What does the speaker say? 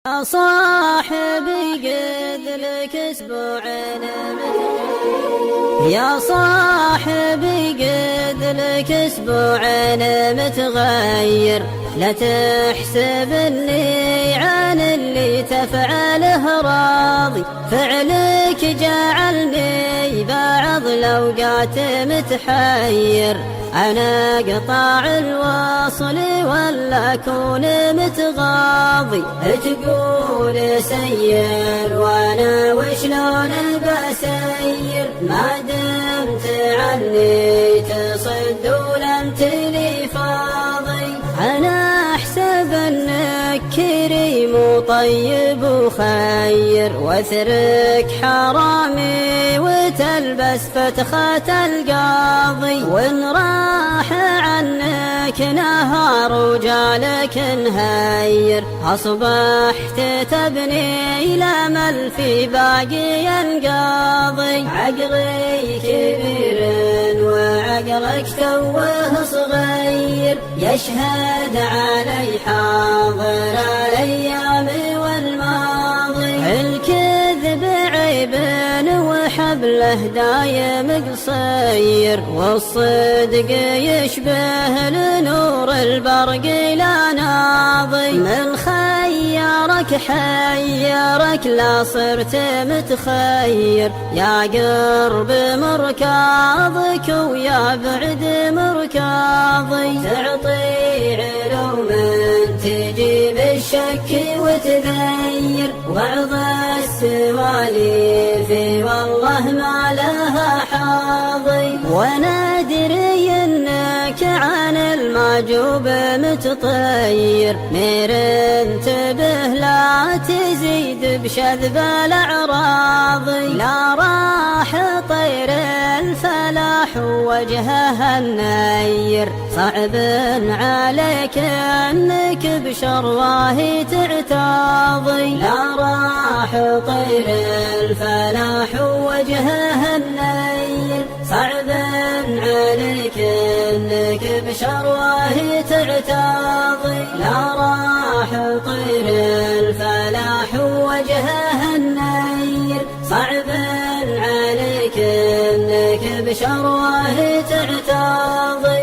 يا صاحبي قد لك اسبوعين يا صاحبي قد لك اسبوعين متغير، لا تحسب اني عن اللي تفعله راضي، فعلك جعلني بعض الاوقات متحير، انا اقطع الوصل ولا اكون متغاضي، تقول سير وانا وشلون بسير، ما دمت عني تصد ولم تلي فاضي، انا احسب انك كريم وطيب وخير، واثرك حرامي وتلبس فتخة القاضي، وان راح عنك نهار وجالك نهير، اصبحت تبني الامل في باقي القاضي، عقلي كبير وعقلك توه صغير، يشهد علي حاضر الايام والماضي، الكذب عيب وحبله دايم قصير، والصدق يشبه لنور البرق لا ناضي، من خيرك حيرك لا صرت متخير، يا قرب مركاضك ويا بعد مركاضي، تعطي علوم تجيب الشك وتغير، وعظ السواليف والله ما لها حاضي، وانا ادري انك عن المعجوب متطير، مير انتبه لا تزيد بشذب الاعراضي، لا راح طير الفلاح ووجهه النير، صعب عليك انك بشرواه تعتاضي، لا راح طير الفلاح ووجهه النير، صعب عليك انك بشرواه تعتاضي، لا راح طير الفلاح ووجهه النير، صعب عليك انك بشرواه تعتاضي.